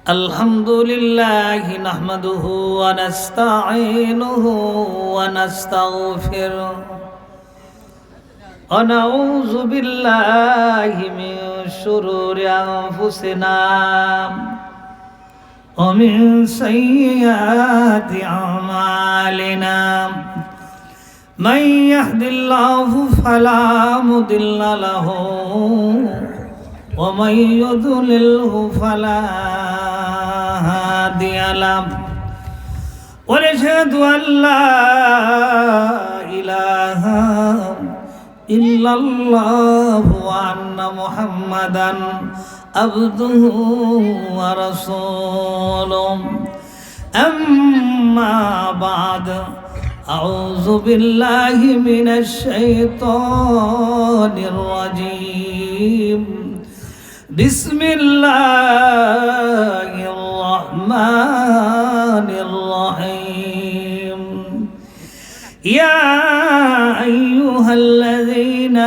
আলহামদুলিল্লাহ নাহমাদুহু ওয়া নাস্তাঈনুহু ওয়া নাস্তাগফিরুহ ওয়া নাউযু বিল্লাহি মিন শুরুরি আনফুসিনা ওয়া মিন সাইয়্যাতি আমালিনা من يهد الله فلا مضل له ومن يضلله فلا هادي له ونشهد أن لا إله إلا الله وأن محمدا عبده ورسوله أما بعد أعوذ بالله من الشيطان الرجيم بسم الله الرحمن الرحيم يا أيها الذين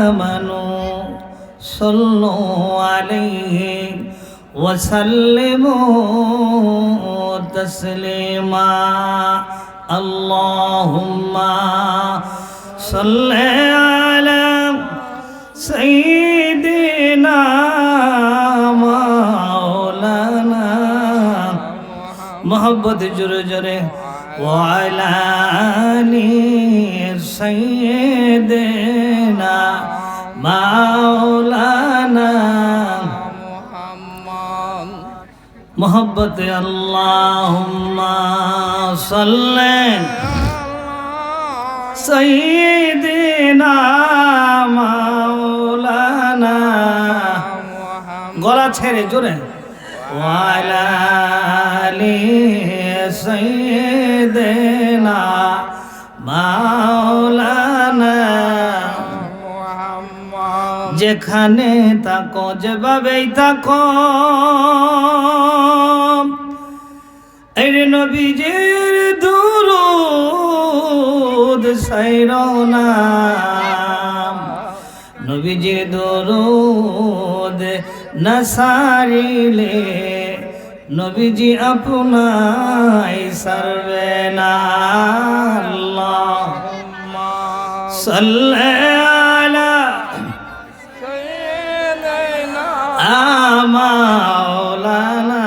آمنوا صلوا عليه وسلموا تسليما اللهم صل على سيدنا مولانا محبت جرجره وعلى آل سيدنا مولانا محبت اللهم صل سيدنا مولانا গলা ছেড়ে জোরে ওয়ালা আলি সাইয়্যিদিনা মাওলানা যেখানে থাকো যেভাবেই থাকো এর নবীজির দুরূদ সাইরো না নবীজির দুরূদ না সারিলে নবীজি আপনাই সারবে না আল্লাহুম্মা সাল্লি আলা সাইয়্যিদিনা মাওলানা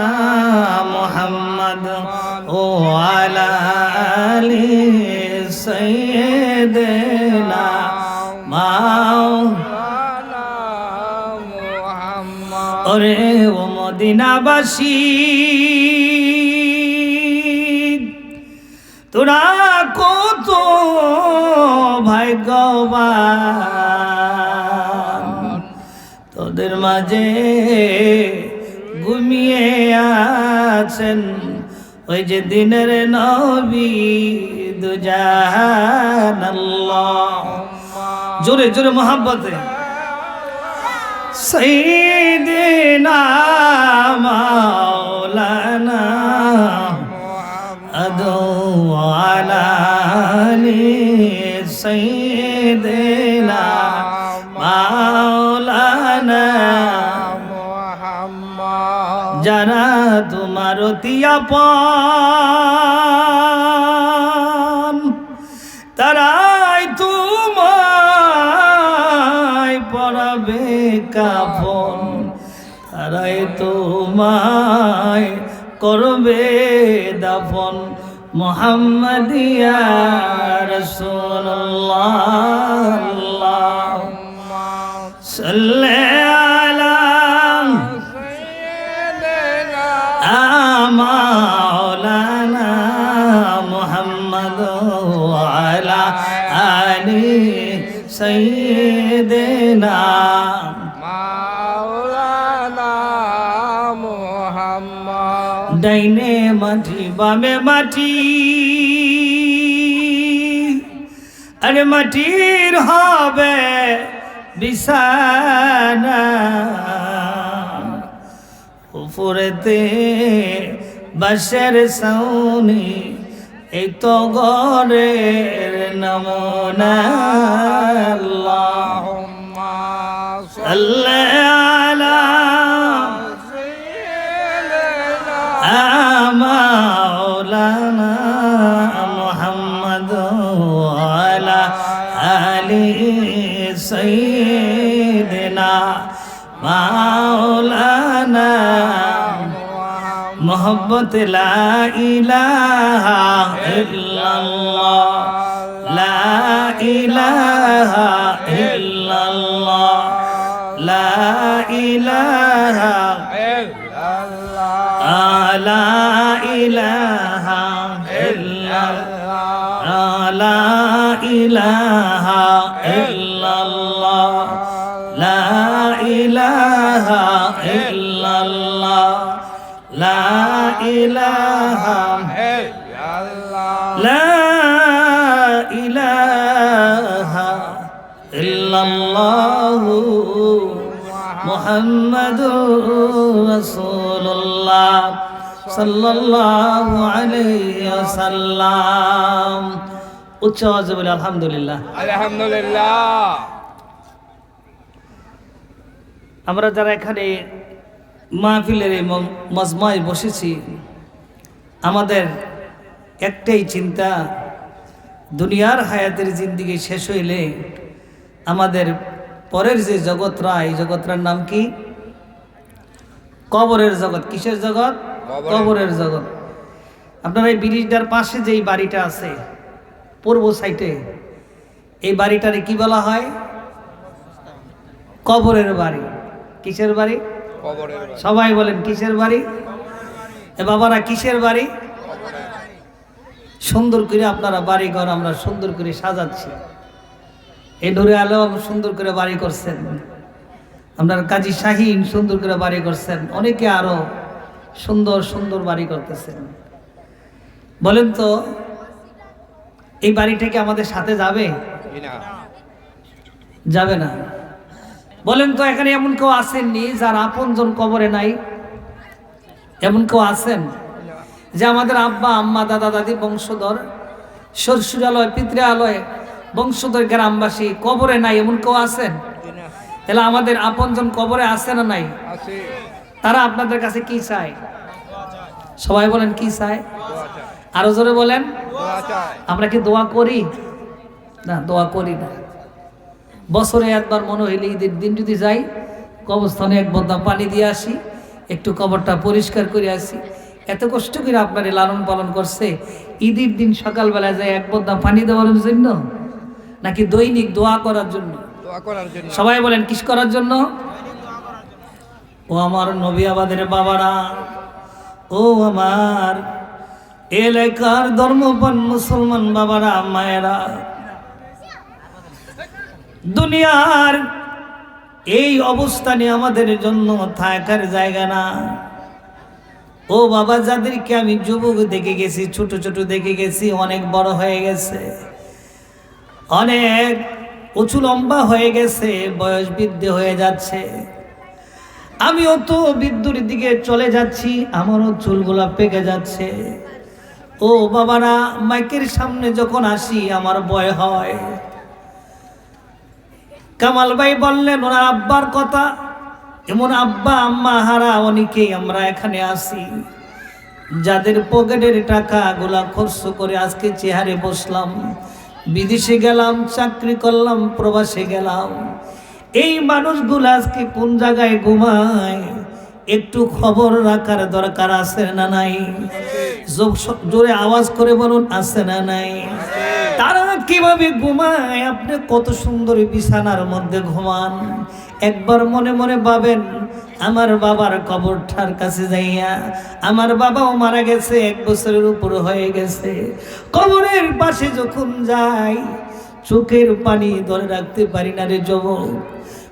মুহাম্মদ وعلى آل سيدنا مولانا محمد ওরে ও মদিনাবাসী তোরা কত ভাগ্যবান তোদের মাঝে ঘুমিয়ে আছেন ওই যে দিনের নবী দুজাহান আল্লাহুম্মা জোরে জোরে মোহাব্বতে সাইয়্যিদিনা মাওলানা আদু আলা আলি সাইয়্যিদিনা মাওলানা যারা তোমার অতি আপন তারাই তোমায় পরাবে কাফন তারাই তোমায় করবে দাফন মুহাম্মাদিয়া রাসূলুল্লাহ আল্লাহুম্মা সাল্লি আলা مولانا محمد وعلى آل سيدنا مولانا محمد ডাইনে মাটি বামে মাটি আরে মাটির হবে বিছানা উপরেতে বাঁশের ছাউনি এই তো ঘরের নমুনা আল্লাহুম্মা সাল্লি على مولانا محمد وعلى آل سيدنا مولانا محبت لا إله إلا الله لا إله إلا الله لا إله إلا الله لا إله إلا الله لا إله إلا الله لا إله إلا الله لا إله إلا الله لا إله إلا الله محمد رسول الله صلى الله عليه وسلم উচ্চ আওয়াজে বলে আলহামদুলিল্লাহ আলহামদুলিল্লাহ। আমরা যারা এখানে মাহফিলের এই মজমায় বসেছি, আমাদের একটাই চিন্তা, দুনিয়ার হায়াতের জিন্দিগি শেষ হইলে আমাদের পরের যে জগৎরা, এই জগৎটার নাম কি? কবরের জগৎ। কিসের জগৎ? কবরের জগৎ। আপনার এই ব্রিজটার পাশে যেই বাড়িটা আছে পূর্ব সাইডে, এই বাড়িটারে কি বলা হয়? কবরের বাড়ি। কিসের বাড়ি? সবাই বলেন কিসের বাড়ি? এ বাবারা কিসের বাড়ি? সুন্দর করে আপনারা বাড়ি ঘর আমরা সুন্দর করে সাজাচ্ছি। এই নূরে আলম সুন্দর করে বাড়ি করছেন, আপনার কাজী শাহিন সুন্দর করে বাড়ি করছেন, অনেকে আরো সুন্দর সুন্দর বাড়ি করতেছেন। বলেন তো এই বাড়িটা কি আমাদের সাথে যাবে? যাবে না। বলেন তো এখানে এমন কেউ আসেননি যার আপনজন কবরে নাই? এমন কেউ আছেন যে আমাদের আব্বা আম্মা দাদা দাদি বংশধর শ্বশুরালয় পিতৃালয় বংশধর গ্রামবাসী কবরে নাই? এমন কেউ আছেন? তাহলে আমাদের আপনজন কবরে আছে না নাই? তারা আপনাদের কাছে কি চায়? সবাই বলেন কি চায়? আরো জোরে বলেন। আমরা কি দোয়া করি? না, দোয়া করি না। বছরে একবার মনে হইলে ঈদের দিন যদি যাই কবরস্থানে এক বদনা পানি দিয়ে আসি, একটু কবরটা পরিষ্কার করে আসি। এত কষ্ট করে আপনার লালন পালন করছে, ঈদের দিন সকালবেলা যায় এক বদনা পানি দেওয়ার জন্য নাকি দৈনিক দোয়া করার জন্য? সবাই বলেন কিস করার জন্য? ও আমার নবী আবাদের বাবারা, ও আমার এলাকার ধর্মপ্রাণ মুসলমান বাবারা, মায়েরা, দুনিয়ার এই অবস্থানে আমাদের জন্য থাকার জায়গা না। ও বাবা, যাদেরকে আমি যুবক দেখে গেছি, ছোট ছোট দেখে গেছি, অনেক বড় হয়ে গেছে, অনেক উঁচু লম্বা হয়ে গেছে, বয়স বৃদ্ধি হয়ে যাচ্ছে। আমিও তো বিদ্যুর দিকে চলে যাচ্ছি, আমারও চুলগুলা পেকে যাচ্ছে। ও বাবারা, মাইকের সামনে যখন আসি আমার ভয় হয়। কামাল ভাই বললেন ওনার আব্বার কথা, এমন আব্বা আম্মা হারা অনেকেই আমরা এখানে আসি, যাদের পকেটের টাকাগুলা খরচ করে আজকে চেহারে বসলাম, বিদেশে গেলাম, চাকরি করলাম, প্রবাসে গেলাম। এই মানুষগুলো আজকে কোন জায়গায় ঘুমায় একটু খবর রাখার দরকার আছে না নাই? জোরে আওয়াজ করে বলুন, আছে না নাই? তারা কিভাবে ঘুমায়? আপনি কত সুন্দর বিছানার মধ্যে ঘুমান, একবার মনে মনে ভাবেন। আমার বাবার কবরটার কাছে যাইয়া, আমার বাবাও মারা গেছে, 1 বছরের উপর হয়ে গেছে। কবরের পাশে যখন যাই চোখের পানি ধরে রাখতে পারি না রে যুবক,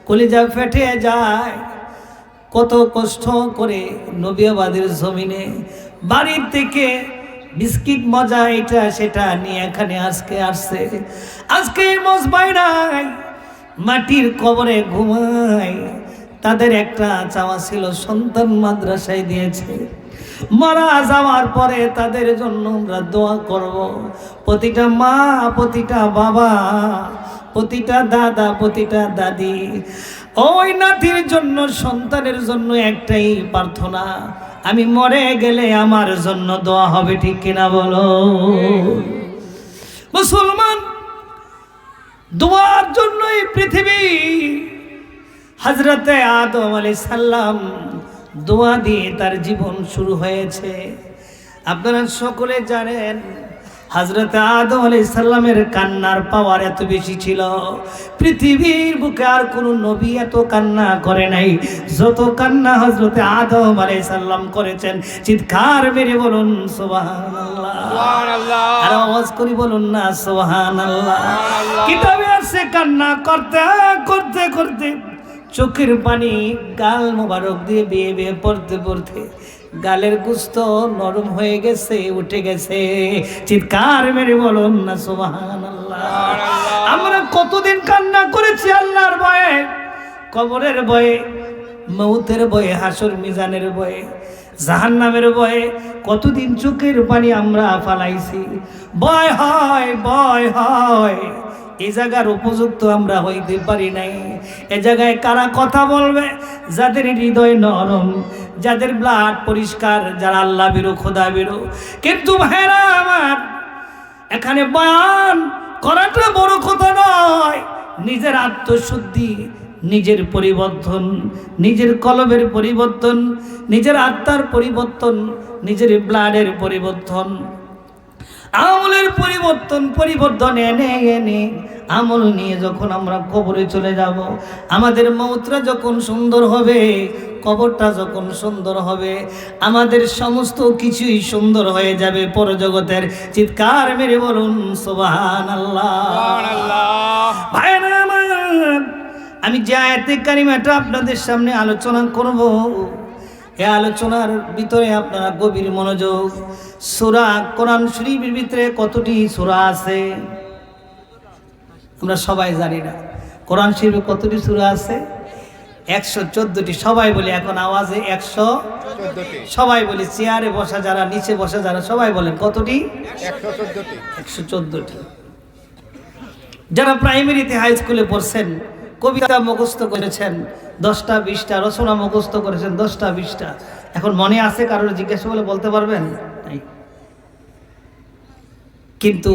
কলিজা ফেটে যায়। কত কষ্ট করে নবিয়াবাদের জমিনে বাড়ির থেকে বিস্কিট মজা এটা সেটা নিয়ে এখানে আজকে আসছে। আজকে মজবাইরাই মাটির কবরে ঘুমায়। তাদের একটা চাওয়া ছিল সন্তান মাদ্রাসায় দিয়েছে, মারা যাওয়ার পরে তাদের জন্য আমরা দোয়া করব। প্রতিটা মা, প্রতিটা বাবা, প্রতিটা দাদা, প্রতিটা দাদি, ও ওই নাতির জন্য, সন্তানের জন্য একটাই প্রার্থনা, আমি মরে গেলে আমার জন্য দোয়া হবে, ঠিক কিনা বলো? মুসলমান, দোয়ার জন্যই পৃথিবী। হযরতে আদম আলাইহিস সালাম দোয়া দিয়ে তার জীবন শুরু হয়েছে। আপনারা সকলে জানেন হযরতে আদম আলাইহিস সালামের কান্নার পাওয়ার এত বেশি ছিল, পৃথিবীর বুকে আর কোনো নবী এত কান্না করে নাই যত কান্না হযরতে আদম আলাইহিস সালাম করেছেন। চিৎকার মেরে বলুন সুবহানাল্লাহ, সুবহানাল্লাহ। আর আওয়াজ করে বলুন না সুবহানাল্লাহ। সুবহানাল্লাহ। কিতাবে আছে কান্না করতে করতে করতে চোখের পানি গাল মোবারক দিয়ে বেয়ে বেয়ে পড়তে পড়তে গালের গোস্ত নরম হয়ে গেছে, উঠে গেছে। চিৎকার মেরে বলুন না সুবহানাল্লাহ। আমরা কতদিন কান্না করেছি আল্লাহর ভয়ে, কবরের ভয়ে, মৌতের ভয়ে, হাসর মিজানের ভয়ে, জাহান্নামের ভয়ে কতদিন চোখের পানি আমরা ফালাইছি। ভয় হয়, ভয় হয়, এই জায়গার উপযুক্ত আমরা হইতে পারি নাই। এ জায়গায় কারা কথা বলবে? যাদের হৃদয় নরম, যাদের ব্লাড পরিষ্কার, যারা আল্লাহ বিরু, খোদা বিরু। কিন্তু ভাইরা আমার, এখানে বয়ান করাটা বড় কথা নয়, নিজের আত্মশুদ্ধি, নিজের পরিবর্তন, নিজের কলবের পরিবর্তন, নিজের আত্মার পরিবর্তন, নিজের ব্লাডের পরিবর্তন, আমলের পরিবর্তন এনে এনে আমল নিয়ে যখন আমরা কবরে চলে যাব, আমাদের মৌতরা যখন সুন্দর হবে, কবরটা যখন সুন্দর হবে, আমাদের সমস্ত কিছুই সুন্দর হয়ে যাবে পরজগতের। চিৎকার মেরে বলুন সুবহানাল্লাহ। সুবহানাল্লাহ। ভাইরা আমার, আমি যে আয়াতে কারিমাটা আপনাদের সামনে আলোচনা করব, এই আলোচনার ভিতরে আপনারা গভীর মনোযোগ। সূরা কোরআন শরীফের ভিতরে কতটি সূরা আছে আমরা সবাই জানি না। কোরআন শরীফে কতটি সূরা আছে? 114টি। সবাই বলি এখন আওয়াজে 14টি। সবাই বলি, চেয়ারে বসা যারা, নিচে বসা যারা, সবাই বলেন কতটি? 114টি। 114টি। যারা প্রাইমারিতে, হাই স্কুলে পড়ছেন, কবিতা মুখস্থ করেছেন 10টা 20টা, রচনা মুখস্থ করেছেন 10টা 20টা, এখন মনে আছে? কারোর জিজ্ঞাসা বলে বলতে পারবেন? কিন্তু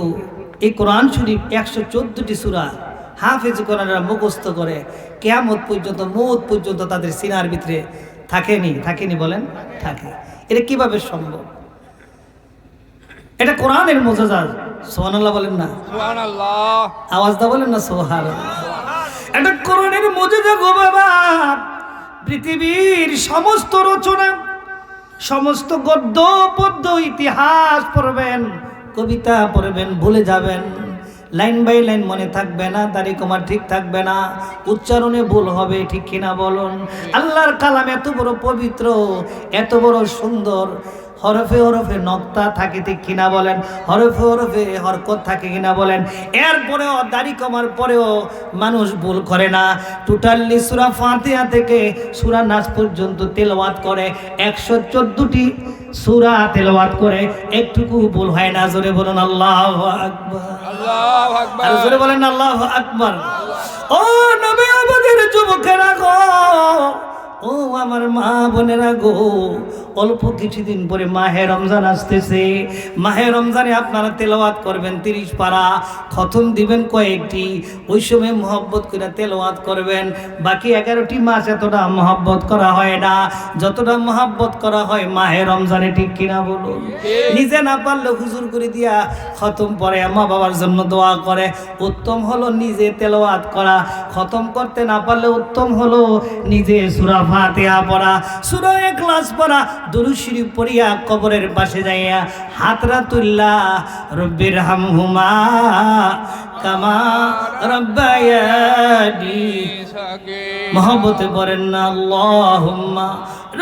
এই কোরআন শরীফ 114টি সূরা হাফেজ কোরআনরা মুখস্থ করে কিয়ামত পর্যন্ত, মওত পর্যন্ত তাদের সিনার ভিতরে থাকেনি বলেন? থাকে। এটা কিভাবে সম্ভব? এটা কোরআনের মুজিজা। সুবহানাল্লাহ বলেন না? সুবহানাল্লাহ। আওয়াজ দা বলেন না সুবহানাল্লাহ। এটা কোরআনের মুজিজা গো বাবা। পৃথিবীর সমস্ত রচনা, সমস্ত গদ্য পদ্য, ইতিহাস পড়বেন, কবিতা পড়বেন, ভুলে যাবেন, লাইন বাই লাইন মনে থাকবে না, তারিখ আমার ঠিক থাকবে না, উচ্চারণে ভুল হবে, ঠিক কিনা বলুন? আল্লাহর কালাম এত বড় পবিত্র, এত বড় সুন্দর, হরফে হরফে নক্তা থাকে, ঠিক কিনা বলেন? হরফে হরফে হরকত থাকে কিনা বলেন? এরপরেও দাড়ি কমার পরেও মানুষ ভুল করে না। টোটালি সূরা ফাতিহা থেকে সূরা নাস পর্যন্ত তেলাওয়াত করে, 114টি সূরা তেলাওয়াত করে, একটুকু ভুল হয় না। জোরে বলুন আল্লাহু আকবার। আল্লাহু আকবার। আর জোরে বলেন আল্লাহু আকবার। ও নবী, আমাদের যুবকেরা গো, ও আমার মা বোনেরা গো, অল্প কিছুদিন পরে মাহে রমজান আসতেছে। মাহে রমজানে আপনারা তেলাওয়াত করবেন 30 পারা, খতম দিবেন কয়েকটি। ওই সময় মহব্বত করে তেলাওয়াত করবেন। বাকি 11টি মাস এতটা মহব্বত করা হয় না যতটা মহব্বত করা হয় মাহে রমজানে, ঠিক কিনা বলুন? নিজে না পারলে হুজুর করে দিয়া খতম পড়ে, মা বাবার জন্য দোয়া করে। উত্তম হলো নিজে তেলাওয়াত করা। খতম করতে না পারলে উত্তম হলো নিজে সূরা ফাতিহা পড়া, সূরা ইখলাস পড়া, দুরূদ শরীফ পড়িয়া কবরের পাশে যাইয়া হাতরা তুল্লা, রব্বির হামহুমা কামা রব্বায়ানি, মহব্বতে পড়েন না আল্লাহুম্মা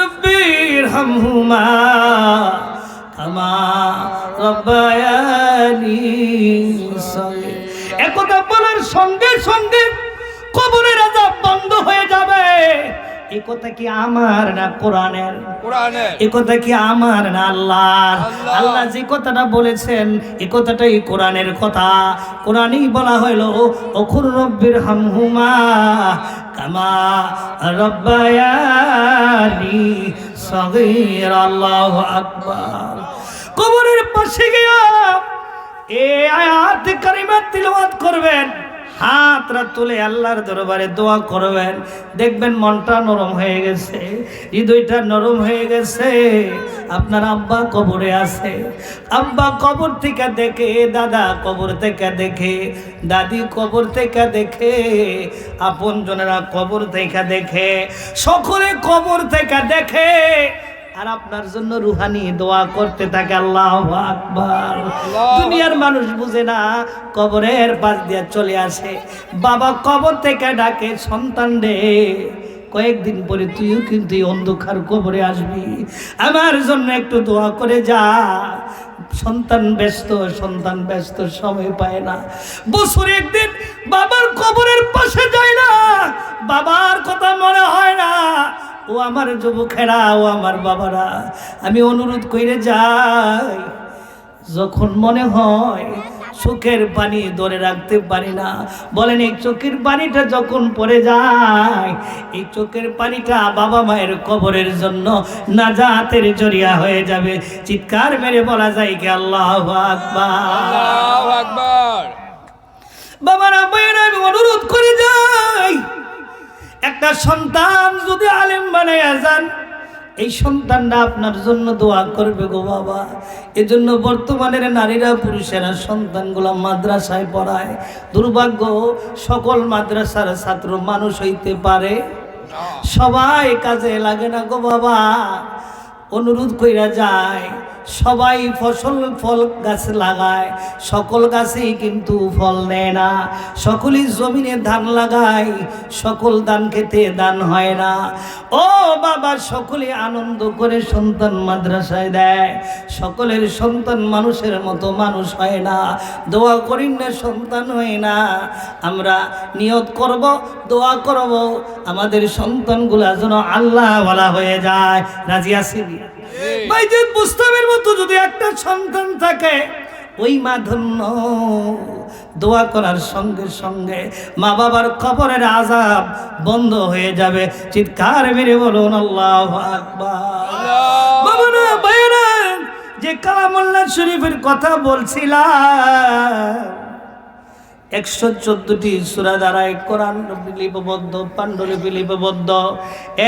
রব্বির হামহুমা কামা রব্বায়ানি সগীরা। একথা বলার সঙ্গে সঙ্গে কবরের আযাব বন্ধ হয়ে যাবে। এই কথা কি আমার না কোরআনের? কোরআনের। এই কথা কি আমার না আল্লাহর? আল্লাহ। আল্লাহ যে কথাটা বলেছেন এই কথাটাই কোরআনের কথা। কোরআনেই বলা হইল ওকুর রব্বির হামহুমা কামা রব্বায়ানি সগীর। আল্লাহু আকবার। কবরের পাশে গিয়া এই আয়াত কারিমা তিলাওয়াত করবেন, হাতরা তুলে আল্লাহর দরবারে দোয়া করবেন, দেখবেন মনটা নরম হয়ে গেছে, হৃদয়টা নরম হয়ে গেছে। আপনার আব্বা কবরে আছে, আব্বা কবর থেকে দেখে, দাদা কবর থেকে দেখে, দাদি কবর থেকে দেখে, আপন জনেরা কবর থেকে দেখে, সকলে কবর থেকে দেখে, আর আপনার জন্য রুহানি দোয়া করতে থাকে। আল্লাহু আকবার। দুনিয়ার মানুষ বুঝে না, কবরের পাশ দিয়ে চলে আসে, বাবা কবর থেকে ডাকে, সন্তান রে কয়েকদিন পরে তুইও কিন্তু এই অন্ধকার কবরে আসবি, আমার জন্য একটু দোয়া করে যা। সন্তান ব্যস্ত, সময় পায় না। বছরে একদিন বাবার কবরের পাশে যায় না, বাবার কথা মনে হয় না। ও আমার যুবকেরা, ও আমার বাবারা, আমি অনুরোধ করে যাই, যখন মনে হয় চোখের পানি ধরে রাখতে পারি না, বলেন এই চোখের পানিটা যখন পড়ে যায়, এই চোখের পানিটা বাবা মায়ের কবরের জন্য নাজাতের জরিয়া হয়ে যাবে। চিৎকার মেরে বলা যায় কি আল্লাহু আকবার। আল্লাহু আকবার। বাবারা ভাইয়েরা, আমি অনুরোধ করে যাই, একটা সন্তান যদি আলেম বানাইয়া যান, এই সন্তানটা আপনার জন্য দোয়া করবে গো বাবা। এজন্য বর্তমানের নারীরা পুরুষেরা সন্তানগুলো মাদ্রাসায় পড়ায়। দুর্ভাগ্য, সকল মাদ্রাসার ছাত্র মানুষ হইতে পারে, সবাই কাজে লাগে না গো বাবা। অনুরোধ কইরা যায়, সবাই ফল গাছ লাগায়, সকল গাছেই কিন্তু ফল নেয় না। সকলেই জমিনে ধান লাগায়, সকল ধান খেতে দান হয় না। ও বাবা, সকলে আনন্দ করে সন্তান মাদ্রাসায় দেয়, সকলের সন্তান মানুষের মতো মানুষ হয় না। দোয়া করি না, সন্তান হয় না। আমরা নিয়ত করব, দোয়া করব, আমাদের সন্তানগুলা যেন আল্লাহওয়ালা হয়ে যায়। রাজি আছি? বাইজিদ বুস্তামের মতো যদি একটা সন্তান থাকে, ওই মা ধন্য। দোয়া করার সঙ্গে সঙ্গে মা বাবার কবরের আযাব বন্ধ হয়ে যাবে। চিৎকার মেরে বলুন আল্লাহু আকবার। বাবারা ভাইরা, যে কালামুল্লাহ শরীফের কথা বলছিলাম, 114টি সূরা দ্বারা কোরআন লিপিবদ্ধ, পাণ্ডুলিপি লিপিবদ্ধ।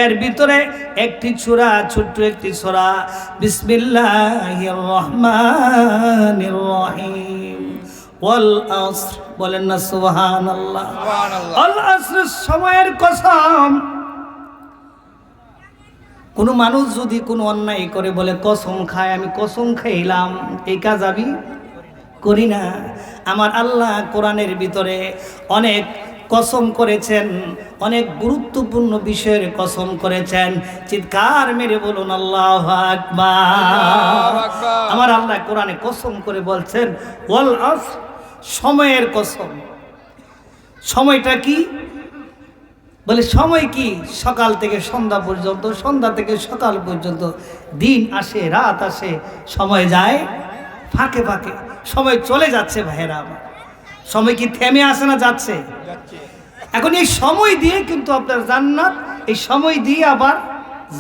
এর ভিতরে একটি সূরা, ছোট্ট একটি সূরা, বিসমিল্লাহির রহমানির রহিম। ওয়াল আসর, বলেন না সুবহানাল্লাহ। আল আসর, সময়ের কসম। কোন মানুষ যদি কোনো অন্যায় করে বলে কসম খায়, আমি কসম খাইলাম, এই কাজ আমি করি না। আমার আল্লাহ কোরআনের ভিতরে অনেক কসম করেছেন, অনেক গুরুত্বপূর্ণ বিষয়ের কসম করেছেন। চিৎকার মেরে বলুন আল্লাহু আকবার। আমার আল্লাহ কোরআনে কসম করে বলছেন ওয়াল আসর, সময়ের কসম। সময়টা কি? বলে সময় কি? সকাল থেকে সন্ধ্যা পর্যন্ত, সন্ধ্যা থেকে সকাল পর্যন্ত। দিন আসে, রাত আসে, সময় যায় ফাঁকে ফাঁকে, সময় চলে যাচ্ছে ভাইয়েরা আমার। সময় কি থেমে আসে না, যাচ্ছে? এখন এই সময় দিয়ে কিন্তু আপনার জান্নাত, এই সময় দিয়ে আবার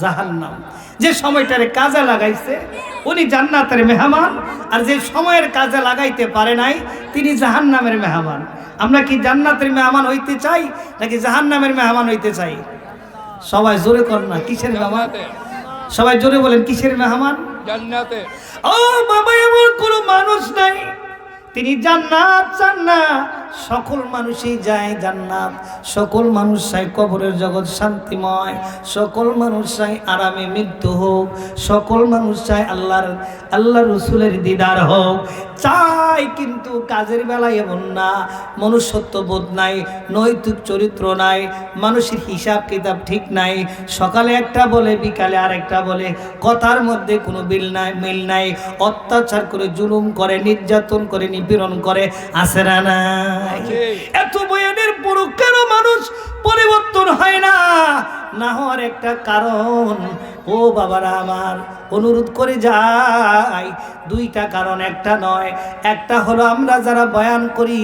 জাহান্নাম। যে সময়টারে কাজে লাগাইছে উনি জান্নাতের মেহমান, আর যে সময়ের কাজে লাগাইতে পারে নাই তিনি জাহান্নামের মেহমান। আমরা কি জান্নাতের মেহমান হইতে চাই নাকি জাহান্নামের মেহমান হইতে চাই? সবাই জোরে কর না, কিসের মেহমান? সবাই জোরে বলেন, কিসের মেহমান? জান্নাতে। ও বাবা, এমন কোনো মানুষ নাই তিনি জান্নাত চান না। সকল মানুষই যায় জান্নাত, সকল মানুষ চায় কবরের জগৎ শান্তিময়, সকল মানুষ চায় আরামে মৃত্যু হোক, সকল মানুষ চায় আল্লাহ রসুলের দিদার হোক চাই। কিন্তু কাজের বেলায় এমন না, মনুষ্যত্ব বোধ নাই, নৈতিক চরিত্র নাই, মানুষের হিসাব কিতাব ঠিক নাই। সকালে একটা বলে, বিকালে আরেকটা বলে, কথার মধ্যে কোনো মিল নাই। অত্যাচার করে, জুলুম করে, নির্যাতন করে, নিপীড়ন করে, আছে না নাই? এত বয়ানের পরও কেন মানুষ পরিবর্তন হয় না, না হওয়ার একটা কারণ, ও বাবারা আমার অনুরোধ করে যাই, দুইটা কারণ, একটা নয়। একটা হলো আমরা যারা বয়ান করি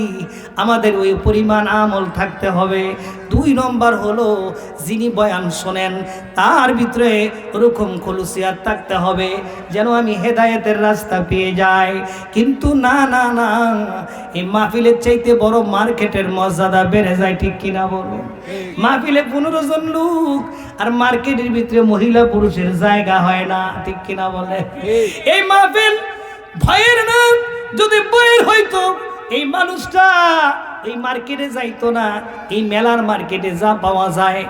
আমাদের ওই পরিমাণ আমল থাকতে হবে। 2 নম্বর হলো যিনি বয়ান শোনেন তার ভিতরে ওরকম খুলুসিয়াত থাকতে হবে যেন আমি হেদায়েতের রাস্তা পেয়ে যাই। কিন্তু না না না, এই মাহফিলের চাইতে বড় মার্কেটের মর্যাদা বেড়ে যায়, ঠিক কিনা বলো? মাহফিলে 15 জন লোক আর মার্কেটের ভিতরে মহিলা পুরুষের জায়গা হয় না, ঠিক কিনা বলে? এই মাহফিল ভয়ের না, যদি বইয়ের হইতো এই মানুষটা এই মার্কেটে যাইতো না। এই মেলার মার্কেটে যা পাওয়া যায়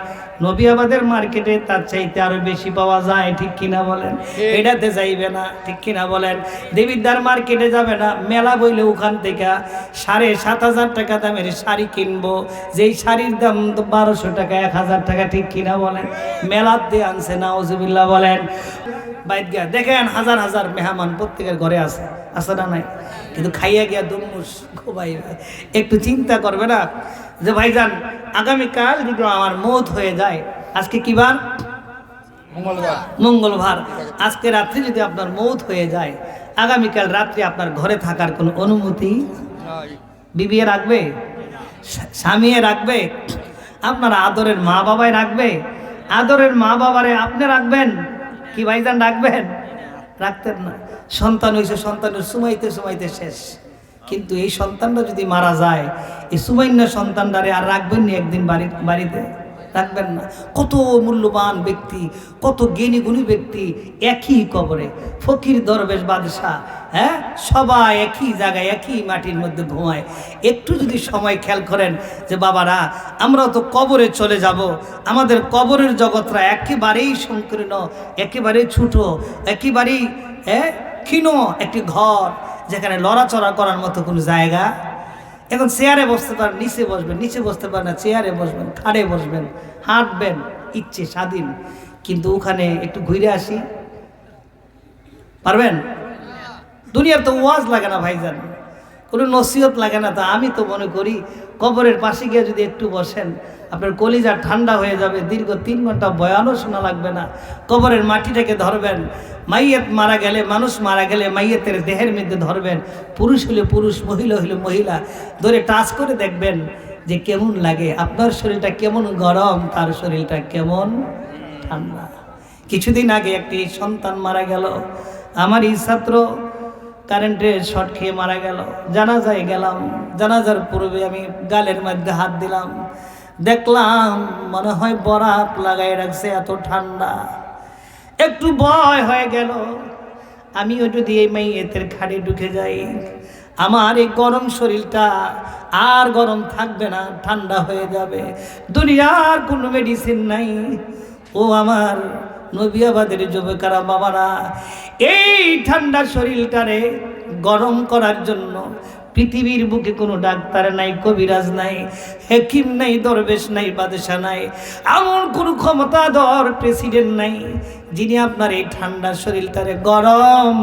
নবী আমাদের মার্কেটে তার চাইতে আরো বেশি পাওয়া যায়, ঠিক কিনা বলেন? এটাতে যাইবে না, ঠিক কিনা বলেন? দেবিদ্দার মার্কেটে যাবে না, মেলা বইলে ওখান থেকে 7,500 টাকা দামের শাড়ি কিনবো, যেই শাড়ির দাম তো 1200 টাকা 1000 টাকা, ঠিক কিনা বলেন? মেলার দিয়ে আনছে, নাউজুবিল্লাহ বলেন। বাইত গিয়া দেখেন হাজার হাজার মেহমান প্রত্যেকের ঘরে আছে, আছে না নাই? কিন্তু খাইয়া গিয়া দুমুস ঘুমাই। একটু চিন্তা করবে না যে ভাইজান আগামীকাল যদি আমার মৌত হয়ে যায়, আজকে কি বার? মঙ্গলবার। আজকে রাত্রে যদি আপনার মৌত হয়ে যায়, আগামীকাল রাত্রে আপনার ঘরে থাকার কোনো অনুমতি বিবিয়ে রাখবে? স্বামী রাখবে? আপনার আদরের মা বাবাই রাখবে? আদরের মা বাবারে আপনি রাখবেন কি ভাইজান? রাখবেন? রাখতেন না। সন্তান হয়েছে, সন্তানের সুমাইতে সুমাইতে শেষ। কিন্তু এই সন্তানটা যদি মারা যায়, এই সুমাইন্য সন্তানটারে আর রাখবেন না একদিন বাড়িতে? রাখবেন না। কত মূল্যবান ব্যক্তি, কত জ্ঞানী গুণী ব্যক্তি একই কবরে, ফকির দরবেশ বাদশাহ, হ্যাঁ, সবাই একই জায়গায় একই মাটির মধ্যে ঘুমায়। একটু যদি সময় খেয়াল করেন যে বাবারা আমরাও তো কবরে চলে যাব, আমাদের কবরের জগৎটা একেবারেই সংকীর্ণ, একেবারেই ছোট, একেবারেই ক্ষীণ একটি ঘর, যেখানে লড়াচড়া করার মতো কোনো জায়গা। এখন চেয়ারে বসতে পারেন, নিচে বসবেন, নিচে বসতে পারেন না, চেয়ারে বসবেন, খাড়ে বসবেন, হাঁটবেন ইচ্ছে স্বাধীন। কিন্তু ওখানে একটু ঘুরে আসি, পারবেন? দুনিয়ার তো ওয়াজ লাগে না ভাইজান, কোনো নসিহত লাগে না। তা আমি তো মনে করি কবরের পাশে গিয়ে যদি একটু বসেন, আপনার কলিজা ঠান্ডা হয়ে যাবে। দীর্ঘ 3 ঘন্টা বয়ানও শোনা লাগবে না। কবরের মাটিটাকে ধরবেন, মাইয়েত মারা গেলে, মানুষ মারা গেলে মাইয়েতের দেহের মধ্যে ধরবেন, পুরুষ হলে পুরুষ, মহিলা হলে মহিলা, ধরে টাচ করে দেখবেন যে কেমন লাগে, আপনার শরীরটা কেমন গরম, তার শরীরটা কেমন ঠান্ডা। কিছুদিন আগে একটি সন্তান মারা গেল, আমার এই ছাত্র কারেন্টের শর্ট খেয়ে মারা গেল। জানাজায় গেলাম, জানাজার পূর্বে আমি গালের মধ্যে হাত দিলাম, দেখলাম মনে হয় বরফ লাগাই রাখছে, এত ঠান্ডা। একটু ভয় হয়ে গেল। আমিও যদি এই মাইয়েতের খাড়ে ঢুকে যাই, আমার এই গরম শরীরটা আর গরম থাকবে না, ঠান্ডা হয়ে যাবে। দুনিয়ার কোনো মেডিসিন নাই। ও আমার নবিয়াবাদের যুবকেরা বাবারা, এই ঠান্ডা শরীরটারে গরম করার জন্য পৃথিবীর বুকে কোনো ডাক্তার নাই, কবিরাজ নাই, হেকিম নাই, দরবেশ নাই, বাদশা নাই, এমন কোনো ক্ষমতাধর প্রেসিডেন্ট নাই যিনি আপনার এই ঠান্ডা শরীরটারে গরম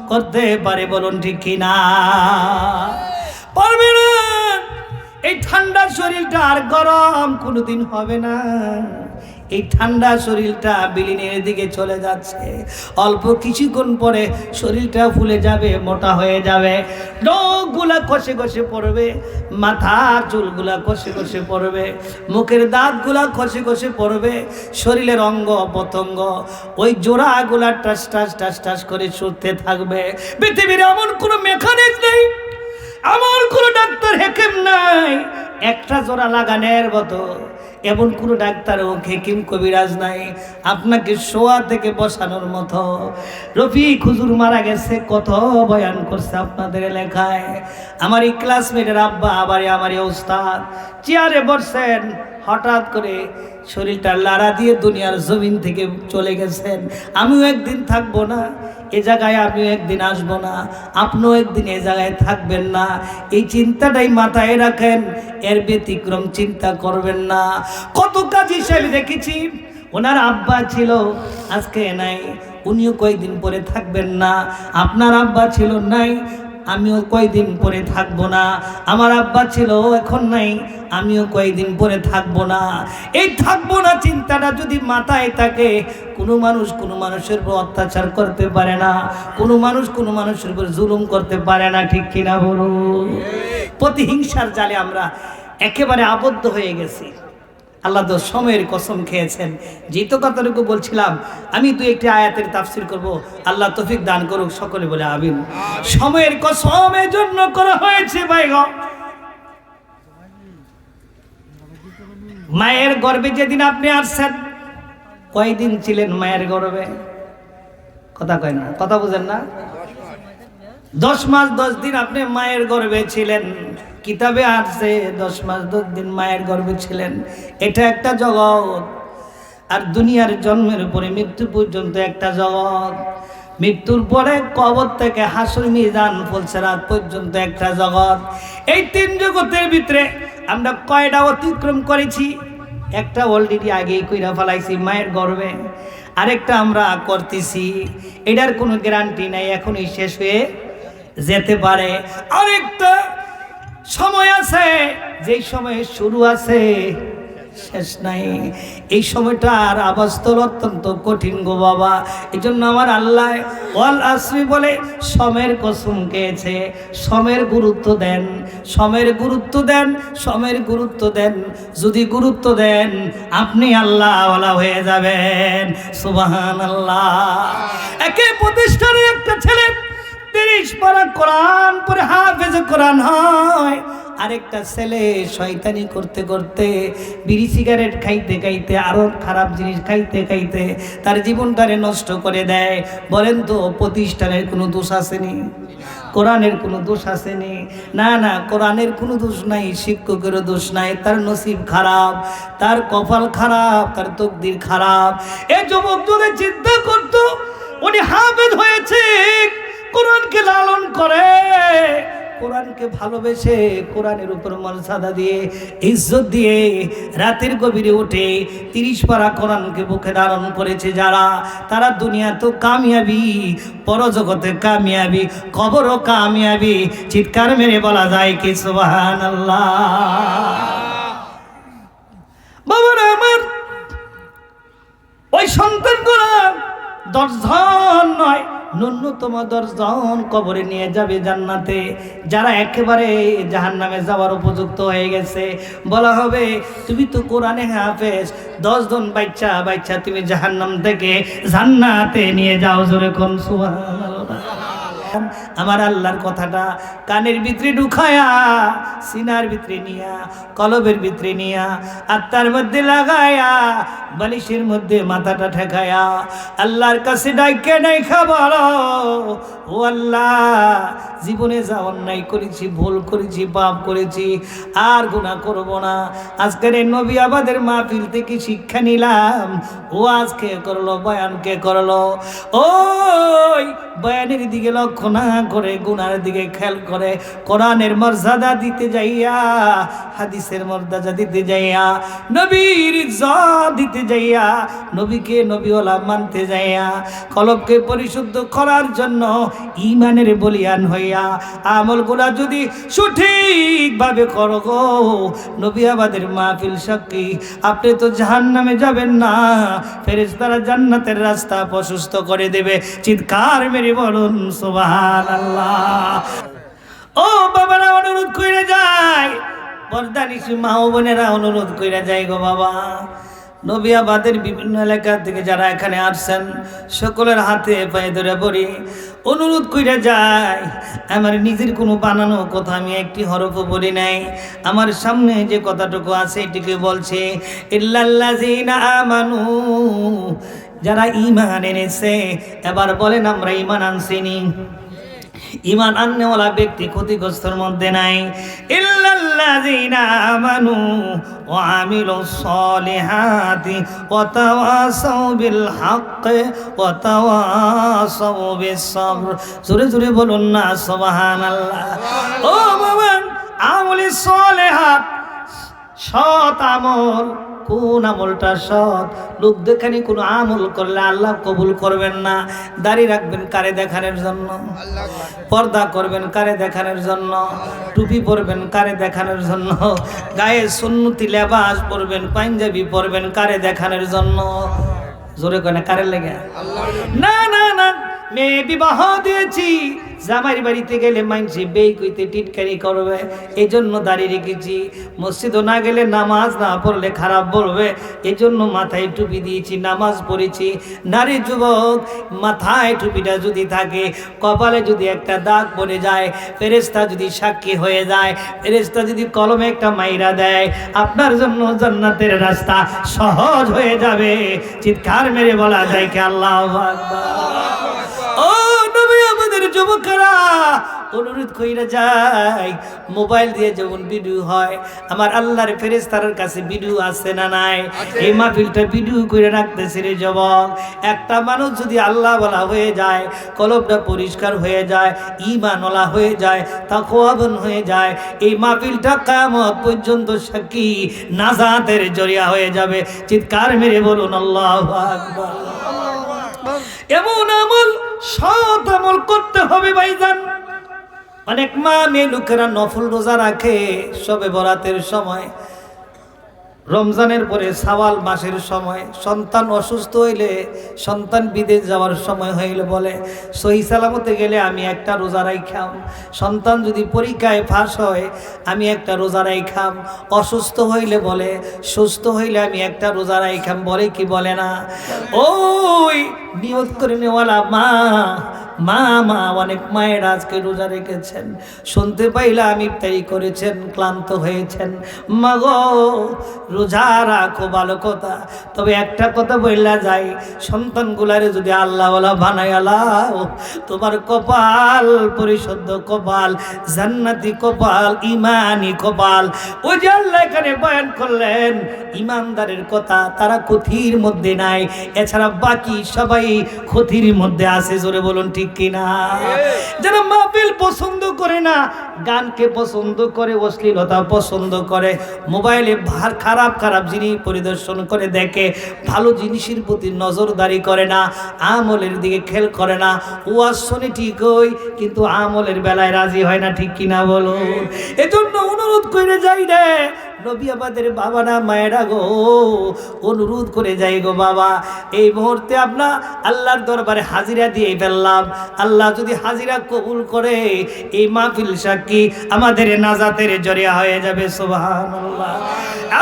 করতে পারে। বলুন ঠিক কিনা? পারবে না। এই ঠান্ডা শরীরটা আর গরম কোনোদিন হবে না। এই ঠান্ডা শরীরটা বিলীনের দিকে চলে যাচ্ছে। অল্প কিছুক্ষণ পরে শরীরটা ফুলে যাবে, মোটা হয়ে যাবে, নখগুলা খসে খসে পড়বে, মাথার চুলগুলা খসে খসে পড়বে, মুখের দাঁতগুলা খসে খসে পড়বে, শরীরের অঙ্গ প্রত্যঙ্গ ওই জোড়াগুলা টাস টাস টাস টাস করে ছুটতে থাকবে। পৃথিবীর এমন কোনো মেকানিক নেই, এমন কোনো ডাক্তার হেকিম নাই একটা জোড়া লাগানোর মতো, এমন কোনো ডাক্তার ও হেকিম কবিরাজ নাই আপনাকে শোয়া থেকে বসানোর মতো। রফিক হুজুর মারা গেছে, কত বয়ান করছে আপনাদের এলাকায়। আমার এই ক্লাসমেটের আব্বা, আবার আমার এই ওস্তাদ চেয়ারে বসছেন, হঠাৎ করে শরীরটা লাড়া দিয়ে দুনিয়ার জমিন থেকে চলে গেছেন। আমিও একদিন থাকবো না এ জায়গায়, আমিও একদিন আসবো না, আপনিও একদিন এ জায়গায় থাকবেন না। এই চিন্তাটাই মাথায় রাখেন, এর ব্যতিক্রম চিন্তা করবেন না। কত কাজ হিসেবে দেখেছি, ওনার আব্বা ছিল, আজকে নাই, উনিও কয়েকদিন পরে থাকবেন না। আপনার আব্বা ছিল, নাই, আমিও কয়দিন পরে থাকবো না, আমার আব্বা ছিল এখন নাই, আমিও কয়দিন পরে থাকবো না। এই থাকবো না চিন্তাটা যদি মাথায় থাকে, কোনো মানুষ কোনো মানুষের উপর অত্যাচার করতে পারে না, কোনো মানুষ কোনো মানুষের উপর জুলুম করতে পারে না, ঠিক কিনা বলুন? প্রতিহিংসার জালে আমরা একেবারে আবদ্ধ হয়ে গেছি। আল্লাহ তো সময়ের কসম খেয়েছেন। যেহেতু কথাটুকু বলছিলাম, আমি দু একটি আয়াতের তাফসির করব, আল্লাহ তৌফিক দান করুক, সকলে বলে আমিন। সময়ের কসম এজন্য করা হয়েছে ভাই গো, মায়ের গর্ভে যেদিন আপনি আসছেন, কয়দিন ছিলেন মায়ের গর্ভে? কথা কয় না, কথা বুঝেন না? 10 মাস 10 দিন আপনি মায়ের গর্ভে ছিলেন। কিতাবে আসছে 10 মাস 10 দিন মায়ের গর্ভে ছিলেন। এটা একটা জগৎ। আর দুনিয়ার জন্মের পরে মৃত্যু পর্যন্ত একটা জগৎ। মৃত্যুর পরে কবর থেকে হাসর মিজান ফুলসিরাত পর্যন্ত একটা জগৎ। এই 3 জগতের ভিতরে আমরা কয়টা অতিক্রম করেছি? একটা অলরেডি আগেই কইরা ফেলাইছি মায়ের গর্ভে, আরেকটা আমরা করতেছি, এটার কোনো গ্যারান্টি নাই, এখনই শেষ হয়ে যেতে পারে। আরেকটা সময় আছে, যেই সময়ে শুরু আছে শেষ নাই। এই সময়টার আবাস্তল অত্যন্ত কঠিন গো বাবা। এই জন্য আমার আল্লাহ ওয়াল আসরি বলে সময়ের কসম খেয়েছে। সময়ের গুরুত্ব দেন, সময়ের গুরুত্ব দেন, সময়ের গুরুত্ব দেন। যদি গুরুত্ব দেন আপনি আল্লাহ ওয়ালা হয়ে যাবেন। সুবহানাল্লাহ। একে প্রতিষ্ঠানের একটা ছেলে 30 পারা কোরআন পড়ে হাফেজ কোরআন হয়, আরেকটা ছেলে শয়তানি করতে করতে বিড়ি সিগারেট খাইতে খাইতে আরো খারাপ জিনিস খাইতে খাইতে তার জীবনটারে নষ্ট করে দেয়। বলেন তো প্রতিষ্ঠানের কোনো দোষ আসেনি? কোরআনের কোনো দোষ আসেনি? না না, কোরআনের কোনো দোষ নাই, শিক্ষকেরও দোষ নাই। তার নসিব খারাপ, তার কপাল খারাপ, তার তকদির খারাপ। এই যুবক যদি চিন্তা করতো উনি হাফেজ হয়েছে, কোরআনকে লালন করে, কোরআনকে ভালোবেসে, কোরআনের উপর মর্যাদা দিয়ে, ইজ্জত দিয়ে রাতের গভীরে উঠে 30 পারা কোরআনকে বুকে ধারণ করেছে যারা, তারা দুনিয়া তো কামিয়াবি, পরজগতে কামিয়াবি, কবরও কামিয়াবি। চিৎকার মেরে বলা যায় কি সুবহানাল্লাহ। বাবারা আমার, ওই সন্তানগুলো 10 জন নয়, ন্যূনতম 10 জন কবরে নিয়ে যাবে জান্নাতে। যারা একেবারে জাহান্নামে যাওয়ার উপযুক্ত হয়ে গেছে, বলা হবে তুমি তো কোরআনে হাফেজ, 10 জন বাচ্চা বাচ্চা তুমি জাহান্নাম থেকে জান্নাতে নিয়ে যাও। জোরে কোন সুবহানাল্লাহ। আমার আল্লাহর কথাটা কানের ভিতরে ঢুকায়া, সিনার ভিতরে নিয়া, কলবের ভিতরে নিয়া, আত্মার মধ্যে লাগায়া, বালিশের মধ্যে মাথাটা ঠেকায়া আল্লাহর কাছে ডাইকে ডাইকা বলো, ও আল্লাহ, জীবনে যা অন্যায় করেছি, ভুল করেছি, পাপ করেছি, আর গুনাহ করব না। আজকের এই নবী আমাদের মাহফিল থেকে শিক্ষা নিলাম। ও আজকে করলো, বয়ানকে করলো, ওই বয়ানের দিকে লক্ষ্য না করে গুনার দিকে খেয়াল করে, কোরআনের মর্যাদা দিতে যাইয়া, হাদিসের মর্যাদা দিতে যাইয়া, নবীর ইজ্জত দিতে যাইয়া, নবীকে নবীওয়ালা মানতে যাইয়া, কলবকে পরিশুদ্ধ করার জন্য ঈমানের বলিয়ান হইয়া আমলগুলা যদি সঠিকভাবে করো গো, নবী আমাদের মাহফিল সাক্ষী, আপনি তো জাহান্নামে যাবেন না, ফেরেশতারা জান্নাতের রাস্তা প্রশস্ত করে দেবে। চিৎকার মেরে বলুন সুবহানাল্লাহ। ও বাবারা, অনুরোধ কইরা যায়, পর্দানিশী মা ও বোনেরা অনুরোধ কইরা যায় গো বাবা, নবিয়াবাদের বিভিন্ন এলাকা থেকে যারা এখানে আসছেন সকলের হাতে পায়ে ধরে পড়ি অনুরোধ কইরা যায়, আমার নিজের কোনো বানানো কথা আমি একটি হরফও বলি নাই, আমার সামনে যে কথাটুকু আছে এটিকে বলছে, ইল্লাল্লাযীনা আমানু, যারা ঈমান এনেছে। এবার বলেন আমরা ঈমান আনছিনি? ঈমান আননেওয়ালা ব্যক্তি ক্ষতিগ্রস্তর মধ্যে নাই। ইল্লাল্লাযীনা আমানু ওয়া আমিলুস সলিহাতি ওয়া তাওয়াসাউ বিল হক্কি ওয়া তাওয়াসাউ বিস সবর। জোরে জোরে বলুন না সুবহানাল্লাহ। ও বাবা, আমলে সলিহাত, সৎ আমল কোন আমলটা সৎ? লোক দেখানি কোনো আমল করলে আল্লাহ কবুল করবেন না। দাড়ি রাখবেন কারে দেখানোর জন্য? পর্দা করবেন কারে দেখানোর জন্য? টুপি পরবেন কারে দেখানোর জন্য? গায়ে সুন্নতি লেবাস পরবেন, পাঞ্জাবি পরবেন কারে দেখানোর জন্য? জোরে কয় না, কারে লেগে? না না না, মেয়ে বিবাহ দিয়েছি, জামাইর বাড়িতে গেলে মাইনছি বেই কইতে টিটকারি করবে, এই জন্য দাঁড়িয়ে রেখেছি। মসজিদও না গেলে নামাজ না পড়লে খারাপ বলবে, এই জন্য মাথায় টুপি দিয়েছি, নামাজ পড়েছি। নারী যুবক, মাথায় টুপিটা যদি থাকে, কপালে যদি একটা দাগ পড়ে যায়, ফেরেশতা যদি সাক্ষী হয়ে যায়, ফেরেশতা যদি কলমে একটা মাইরা দেয়, আপনার জন্য জান্নাতের রাস্তা সহজ হয়ে যাবে। চিৎকার মেরে বলা যায় কি আল্লাহু আকবার। ও নবী, আমাদের যুবকেরা অনুরোধ কইরা যায়, মোবাইল দিয়ে যেমন ভিডিও হয়, আমার আল্লাহর ফেরেশতার কাছে ভিডিও আছে না নাই? এই মাহফিলটা ভিডিও করে রাখতেছে রে যুবক। একটা মানুষ যদি আল্লাহ বলা হয়ে যায়, কলবটা পরিষ্কার হয়ে যায়, ঈমানওয়ালা হয়ে যায়, তাকওয়াবান হয়ে যায়, এই মাহফিলটা কিয়ামত পর্যন্ত সাক্ষী নাজাতের জরিয়া হয়ে যাবে। চিৎকার মেরে বলুন আল্লাহু আকবার। এমন আমল, সৎ আমল করতে হবে ভাইজান। অনেক মা মেয়ে লোকেরা নফল রোজা রাখে শবে বরাতের সময়, রমজানের পরে শাওয়াল মাসের সময়, সন্তান অসুস্থ হইলে, সন্তান বিদেশ যাওয়ার সময় হইলে বলে সহি সালামতে গেলে আমি একটা রোজা রাইখাম, সন্তান যদি পরীক্ষায় ফাঁস হয় আমি একটা রোজা রাইখাম, অসুস্থ হইলে বলে সুস্থ হইলে আমি একটা রোজা রাইখাম, বলে কি বলে না? ওই নিয়ত করে নেওয়ালা মা মা মা অনেক মায়ের আজকে রোজা রেখেছেন, শুনতে পাইলাম ইফতারি করেছেন, ক্লান্ত হয়েছেন। মা গো, রোজা রাখো ভালো কথা, তবে একটা কথা বললা যায়, সন্তানগুলারে যদি আল্লাহওয়ালা বানায় আলাও, তোমার কপাল পরিশুদ্ধ কপাল, জান্নাতি কপাল, ইমানি কপাল। ওই যে আল্লাহ এখানে বয়ান করলেন ইমানদারের কথা, তারা ক্ষতির মধ্যে নাই, এছাড়া বাকি সবাই ক্ষতির মধ্যে আছে। জোরে বলুন ঠিক কিনা? যারা মাহফিল পছন্দ করে না, গানকে পছন্দ করে, অশ্লীলতা পছন্দ করে, মোবাইলে খারাপ খারাপ জিনিস পরিদর্শন করে দেখে, ভালো জিনিসের প্রতি নজরদারি করে না, আমলের দিকে খেয়াল করে না, ওয়াজ শুনে ঠিকই কিন্তু আমলের বেলায় রাজি হয় না। ঠিক কিনা বলুন? এজন্য অনুরোধ করে যাই রে নবী, আমাদের বাবারা মায়েরা গো, অনুরোধ করে যাই গো বাবা, এই মুহূর্তে আপনার আল্লাহর দরবারে হাজিরা দিয়ে ফেললাম, আল্লাহ যদি হাজিরা কবুল করে এই মাহফিল সাক্ষী আমাদের নাজাতের জরিয়া হয়ে যাবে। সুবহানাল্লাহ।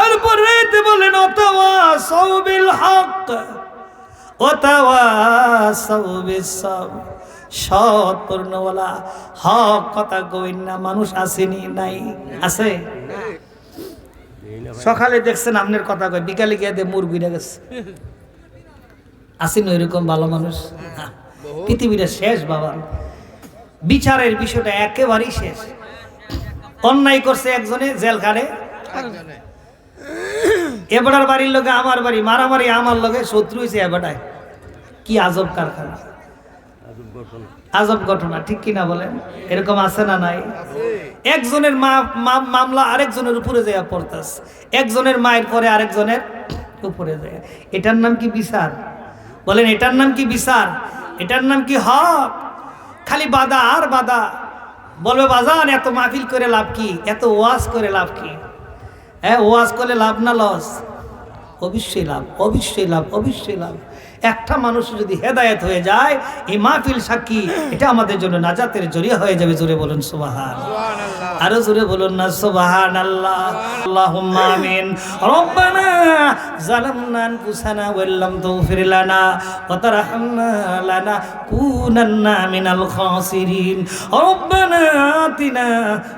এরপরে বলেন ওয়াতাওয়াসাউ বিল হক ওয়াতাওয়াসাউ বিস সাবর, সৎ পূর্ণওয়ালা হক কথা কইন না মানুষ আসেনি? নাই? আছে? সকালে দেখছেন আপনার কথা কয়, বিকালে গিয়ে দিয়ে মুরগিটা গেছে। আসেন ওইরকম ভালো মানুষ? পৃথিবীটা শেষ বাবা, বিচারের বিষয়টা একেবারেই শেষ। অন্যায় করছে একজনে, জেল খাটে, এবারের বাড়ির লোকে আমার বাড়ি, মারামারি আমার লোকে, শত্রু হয়েছে এবারটায়। কি আজব কারখানা, আজব ঘটনা। ঠিক কিনা বলেন? এরকম আছে না নাই? একজনের মামলা আরেকজনের উপরে যায় পড়তাস, একজনের মায়ের পরে আরেকজনের উপরে যায়। এটার নাম কি বিচার? বলেন, এটার নাম কি বিচার? এটার নাম কি হক? খালি বাধা আর বাধা। বলবে বাজান এত মাহফিল করে লাভ কি, এত ওয়াজ করে লাভ কি? হ্যাঁ, ওয়াজ করে লাভ না লস? অবশ্যই লাভ, অবশ্যই লাভ, অবশ্যই লাভ। একটা মানুষ যদি হেদায়েত হয়ে যায়, এই মাহফিল সাক্ষী, এটা আমাদের জন্য নাজাতের জরিয়া হয়ে যাবে। জোরে বলুন সুবহানাল্লাহ। আরো জোরে বলুন না সুবহানাল্লাহ। আল্লাহুম্মা আমিন। রব্বানা যালামনা আনফুসানা ওয়া লাম তাগফির লানা ওয়া তারহামনা লানাকুনান্না মিনাল খাসিরিন। রব্বানা আতিনা